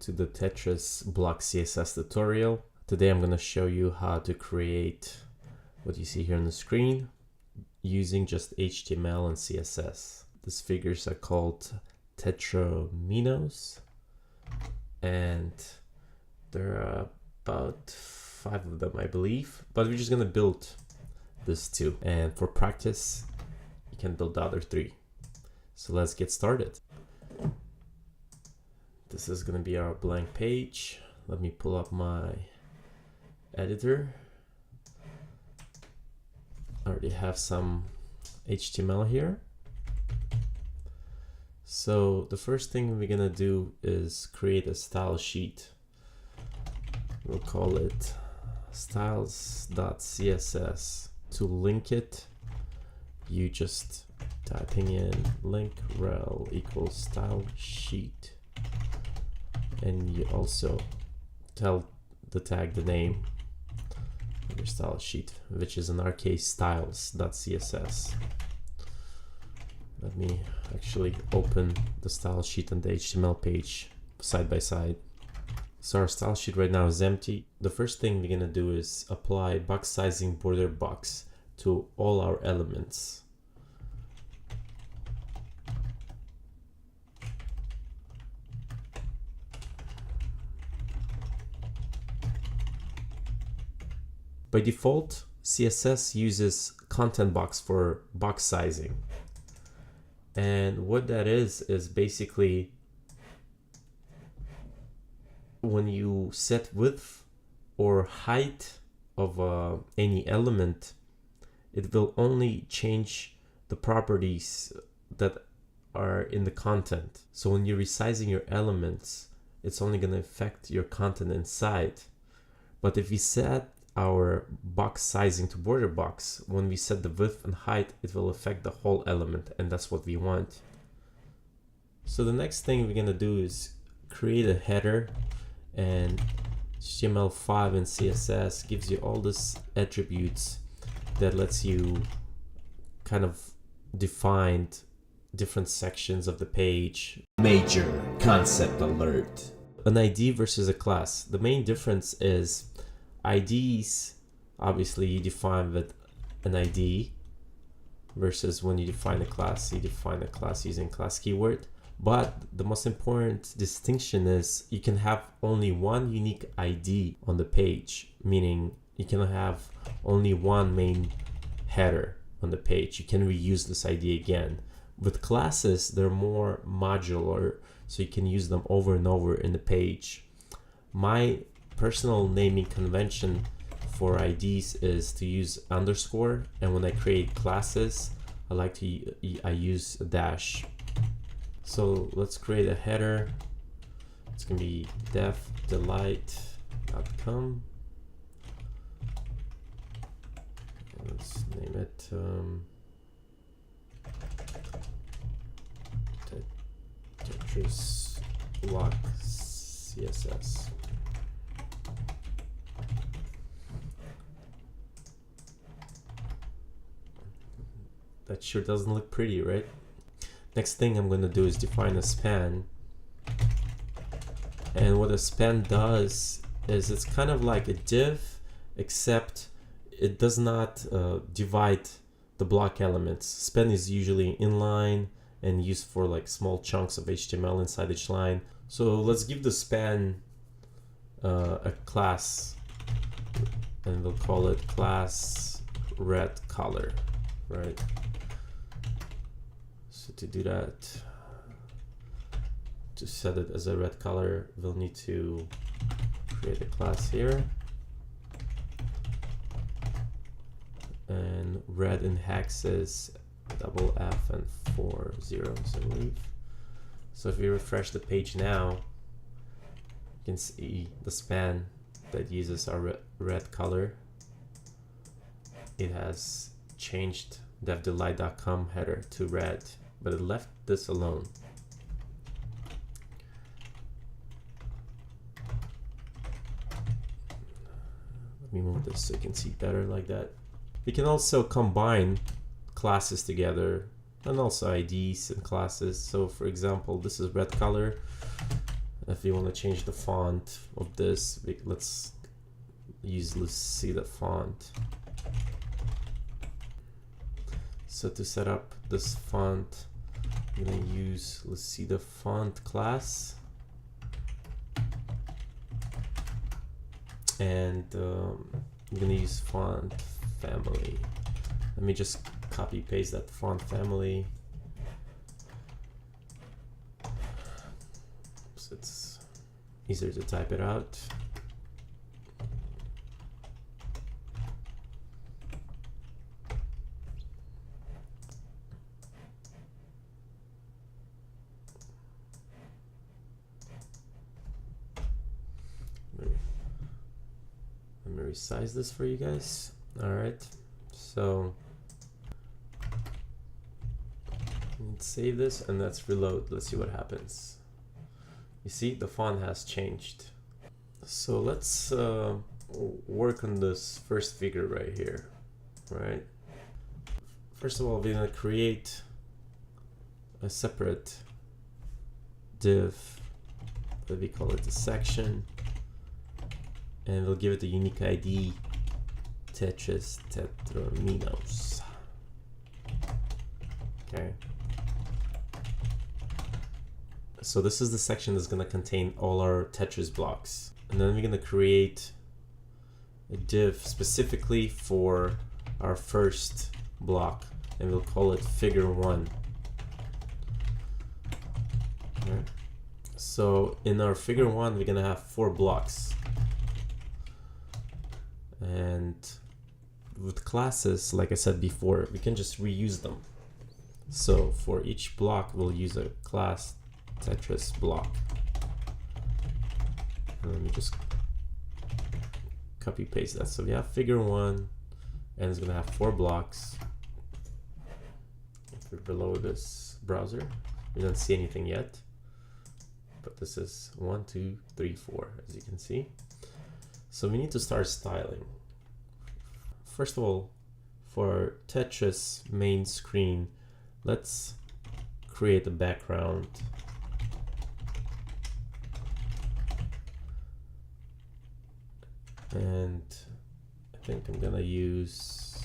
to the Tetris block CSS tutorial. Today I'm going to show you how to create what you see here on the screen using just HTML and CSS. These figures are called Tetrominoes, and there are about 5 of them, I believe, but we're just going to build this 2, and for practice you can build the other 3. So let's get started. This is going to be our blank page. Let me pull up my editor. I already have some HTML here. So the first thing we're going to do is create a style sheet. We'll call it styles.css. To link it, you just typing in link rel equals style sheet, and you also tell the tag the name of your style sheet, which is in our case styles.css. Let me actually open the style sheet and the HTML page side by side. So our style sheet right now is empty. The first thing we're gonna do is apply box sizing border box to all our elements. By default, CSS uses content box for box sizing. And what that is basically when you set width or height of any element, it will only change the properties that are in the content. So when you're resizing your elements, it's only going to affect your content inside. But if we set our box sizing to border box, when we set the width and height, it will affect the whole element, and that's what we want. So the next thing we're going to do is create a header, and HTML5 and CSS gives you all these attributes that lets you kind of define different sections of the page. Major concept alert. An ID versus a class. The main difference is IDs, obviously you define with an ID, versus when you define a class, you define a class using class keyword. But the most important distinction is you can have only one unique ID on the page, meaning you can have only one main header on the page. You can reuse this ID again. With classes, they're more modular, so you can use them over and over in the page. My personal naming convention for IDs is to use underscore, and when I create classes, I use a dash. So let's create a header. It's gonna be devdelight.com. Let's name it Tetris block CSS. That sure doesn't look pretty, right? Next thing I'm going to do is define a span. And what a span does is it's kind of like a div, except it does not divide the block elements. Span is usually inline and used for like small chunks of HTML inside each line. So let's give the span a class, and we'll call it class red color, right? So to do that, to set it as a red color, we'll need to create a class here. And red in hex is double F and 4 zeros, I believe. So if we refresh the page now, you can see the span that uses our red color. It has changed devdelight.com header to red, but it left this alone. Let me move this so you can see better like that. We can also combine classes together and also IDs and classes. So for example, this is red color, if you want to change the font of this, let's see the font. So to set up this font, I'm gonna use, let's see the font class, and I'm gonna use font family. Let me just copy paste that font family. So it's easier to type it out. Let me resize this for you guys. All right, so let's save this and let's reload. Let's see what happens. You see, the font has changed. So let's work on this first figure right here, right? First of all, we're gonna create a separate div, that we call it the section, and we'll give it a unique ID, Tetris Tetrominoes. Okay. So this is the section that's going to contain all our Tetris blocks. And then we're going to create a div specifically for our first block, and we'll call it figure 1. Okay. So in our figure 1, we're going to have 4 blocks. And with classes, like I said before, we can just reuse them. So for each block, we'll use a class Tetris block. And let me just copy paste that. So we have figure 1, and it's gonna have 4 blocks. If we're below this browser, we don't see anything yet, but this is 1, 2, 3, 4, as you can see. So we need to start styling. First of all, for Tetris main screen, let's create a background. And I think I'm gonna use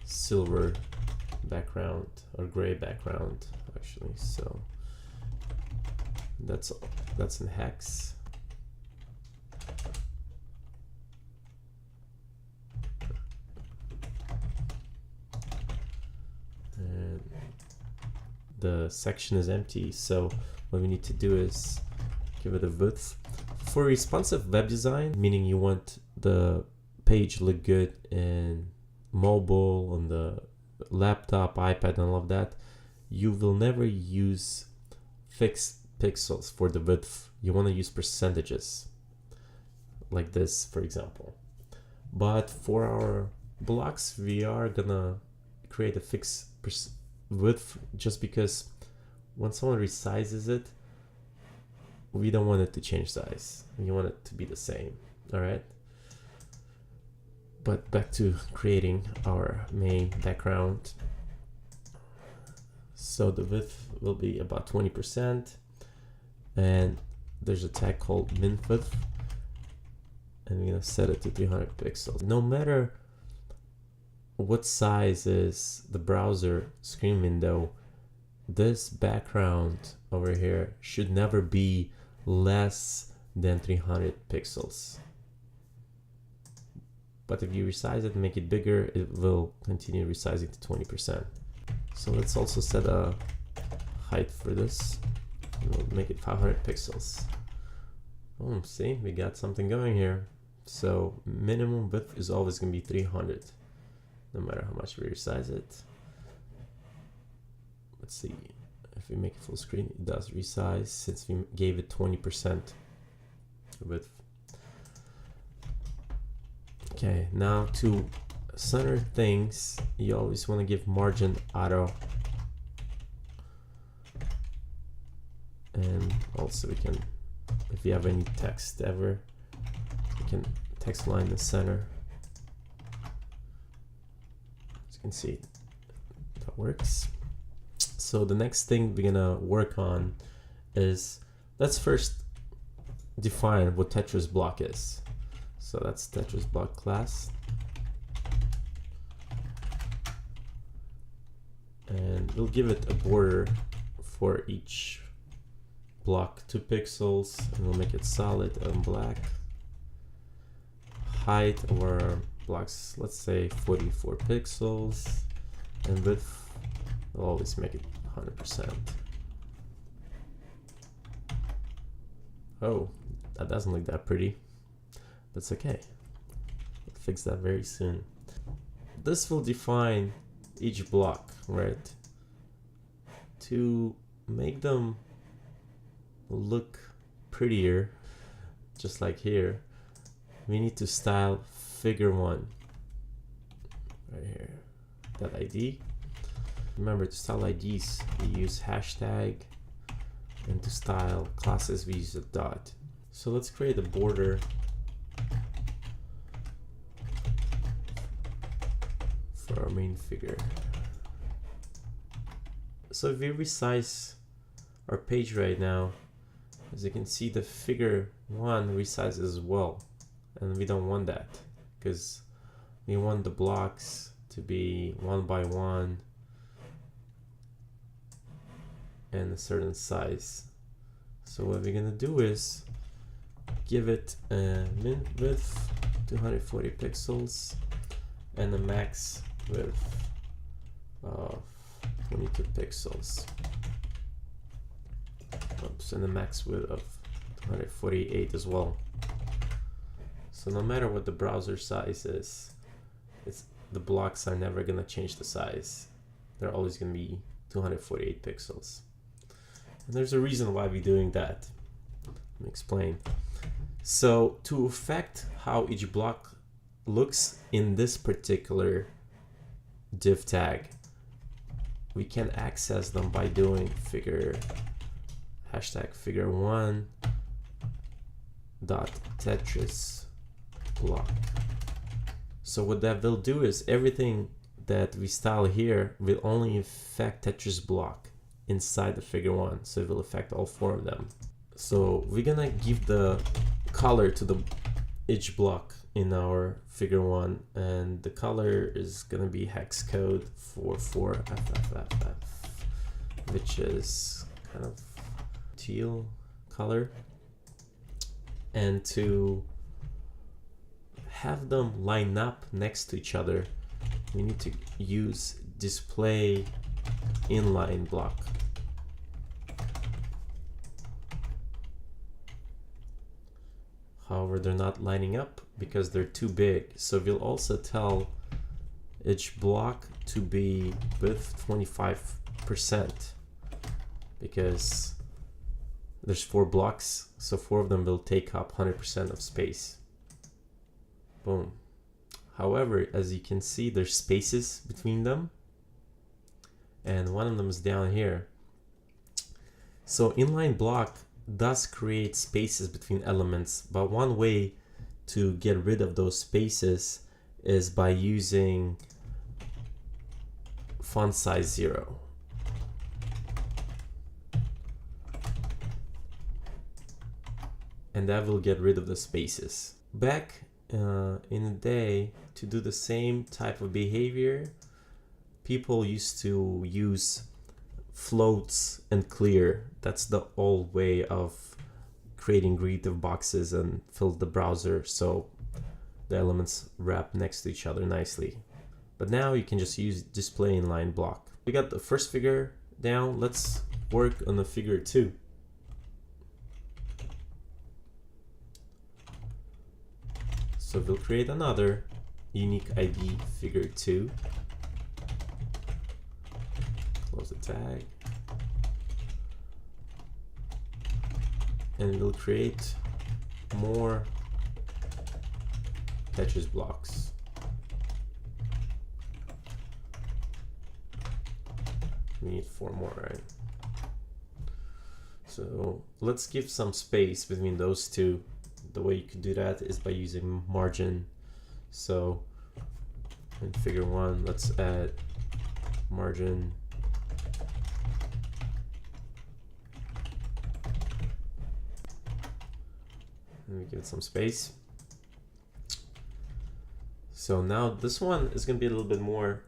silver background or gray background actually. So that's in hex. And the section is empty, so what we need to do is give it a width. For responsive web design, meaning you want the page look good in mobile, on the laptop, iPad, and all of that, you will never use fixed pixels for the width. You want to use percentages, like this, for example. But for our blocks, we are gonna create a fixed width, just because when someone resizes it, we don't want it to change size. We want it to be the same. All right. But back to creating our main background. So the width will be about 20%, and there's a tag called min width, and we're gonna set it to 300 pixels. No matter what size is the browser screen window, this background over here should never be less than 300 pixels. But if you resize it and make it bigger, it will continue resizing to 20%. So let's also set a height for this. We'll make it 500 pixels. Oh, see, we got something going here. So minimum width is always going to be 300, no matter how much we resize it. Let's see. If we make it full screen, it does resize since we gave it 20% width. Okay, now to center things, you always want to give margin auto. And also we can, if you have any text ever, you can text line the center. As you can see, that works. So the next thing we're gonna work on is, let's first define what Tetris block is. So that's Tetris block class. And we'll give it a border for each block, 2 pixels, and we'll make it solid and black. Height of our blocks, let's say 44 pixels, and width, we'll always make it 100%. Oh, that doesn't look that pretty. That's okay. We'll fix that very soon. This will define each block, right? To make them look prettier, just like here, we need to style figure1 right here. That ID. Remember, to style IDs we use hashtag, and to style classes we use a dot. So let's create a border for our main figure. So if we resize our page right now, as you can see, the figure 1 resizes as well, and we don't want that because we want the blocks to be 1 by 1 and a certain size. So what we're gonna do is give it a min width 240 pixels and a max width of 22 pixels. Oops, and a max width of 248 as well. So no matter what the browser size is, the blocks are never gonna change the size. They're always gonna be 248 pixels. And there's a reason why we're doing that. Let me explain. So to affect how each block looks in this particular div tag, we can access them by doing hashtag figure1 dot Tetris block. So what that will do is everything that we style here will only affect Tetris block inside the figure1, so it will affect all 4 of them. So we're gonna give the color to each block in our figure1, and the color is gonna be hex code 44FFFF, which is kind of teal color. And to have them line up next to each other, we need to use display inline block. However, they're not lining up because they're too big. So we'll also tell each block to be width 25% because there's 4 blocks, so 4 of them will take up 100% of space. Boom. However, as you can see, there's spaces between them, and one of them is down here. So inline block does create spaces between elements, but one way to get rid of those spaces is by using font size 0. And that will get rid of the spaces. Back in the day, to do the same type of behavior, people used to use floats and clear. That's the old way of creating creative boxes and fill the browser so the elements wrap next to each other nicely. But now you can just use display inline block. We got the first figure down. Let's work on the figure 2. So we'll create another unique ID figure 2. Close the tag. And we'll create more Tetris blocks. We need 4 more, right? So let's give some space between those two. The way you could do that is by using margin. So in figure 1, let's add margin and we give it some space. So now this one is going to be a little bit more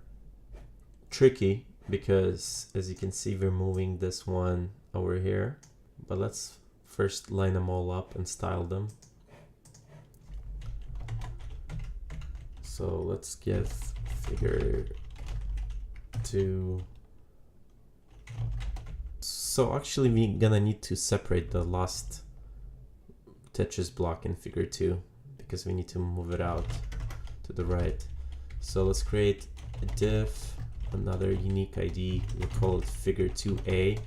tricky because, as you can see, we're moving this one over here. But let's first line them all up and style them. So let's give figure 2. So actually we're gonna need to separate the last Tetris block in figure 2 because we need to move it out to the right. So let's create a div, another unique ID. We'll call it figure 2A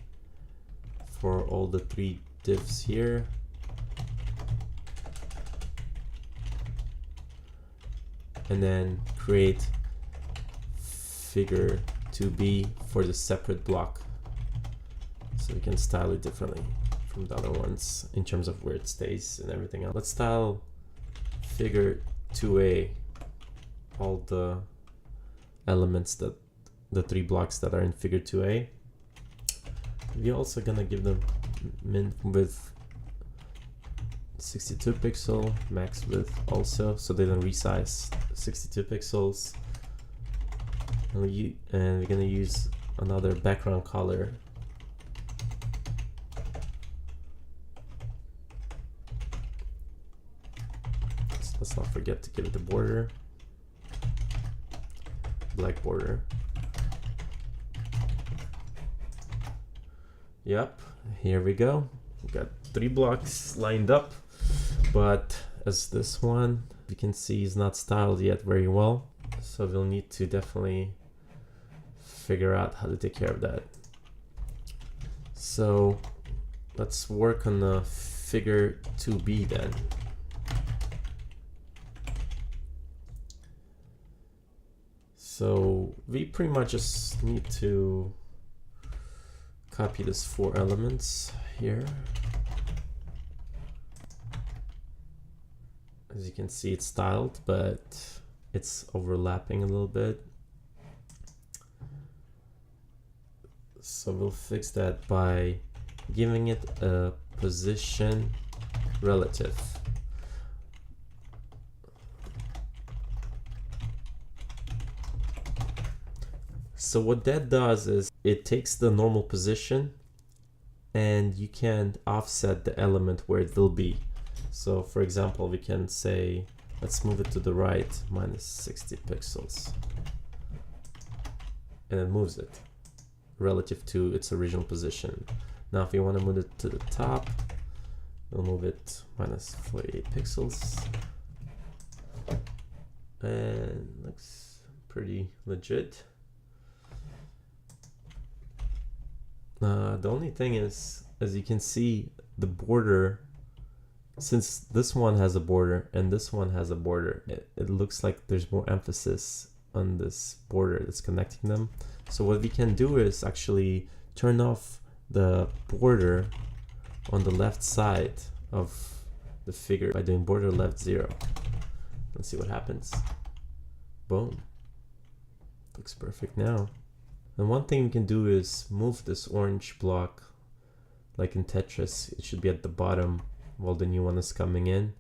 for all the 3 divs here. And then create figure 2B for the separate block. So we can style it differently from the other ones in terms of where it stays and everything else. Let's style figure 2A, all the elements that the 3 blocks that are in figure 2A. We're also gonna give them min width 62 pixel, max width also, so they don't resize 62 pixels. And we're gonna use another background color. Let's not forget to give it the border, black border. Yep, here we go. We got 3 blocks lined up, but as this one, you can see, is not styled yet very well. So we'll need to definitely figure out how to take care of that. So let's work on the figure 2B then. So we pretty much just need to copy this 4 elements here. As you can see, it's styled, but it's overlapping a little bit. So we'll fix that by giving it a position relative. So what that does is it takes the normal position and you can offset the element where it will be. So for example, we can say, let's move it to the right, minus 60 pixels. And it moves it relative to its original position. Now if you want to move it to the top, we'll move it minus 48 pixels. And looks pretty legit. The only thing is, as you can see, the border, since this one has a border and this one has a border, it looks like there's more emphasis on this border that's connecting them. So what we can do is actually turn off the border on the left side of the figure by doing border left 0. Let's see what happens. Boom. Looks perfect now. And one thing we can do is move this orange block, like in Tetris. It should be at the bottom while the new one is coming in.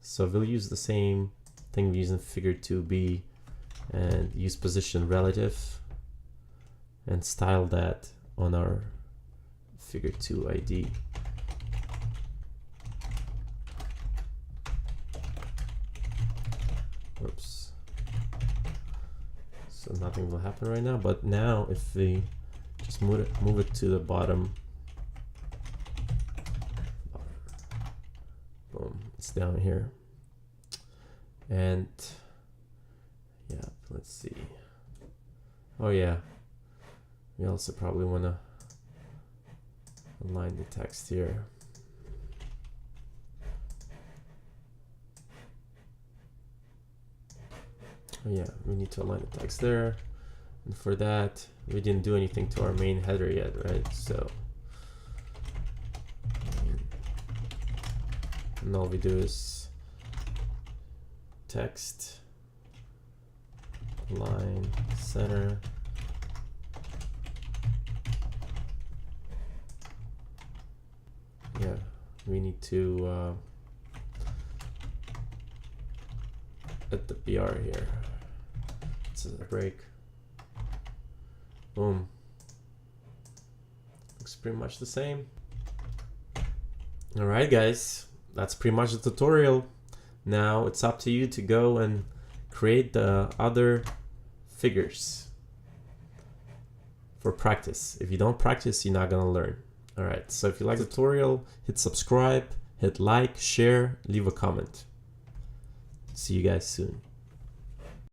So we'll use the same thing we use in figure 2B and use position relative and style that on our figure 2 ID. Oops. So nothing will happen right now, but now if we just move it to the bottom, boom, it's down here. And yeah, let's see. Oh yeah, we also probably want to align the text here. Oh yeah, we need to align the text there. And for that, we didn't do anything to our main header yet, right? So, and all we do is text, align, center. Yeah, we need to at the BR here. It's a break. Boom. Looks pretty much the same. All right, guys, that's pretty much the tutorial. Now it's up to you to go and create the other figures for practice. If you don't practice, you're not gonna learn. All right, so if you like the tutorial, hit subscribe, hit like, share, leave a comment. See you guys soon.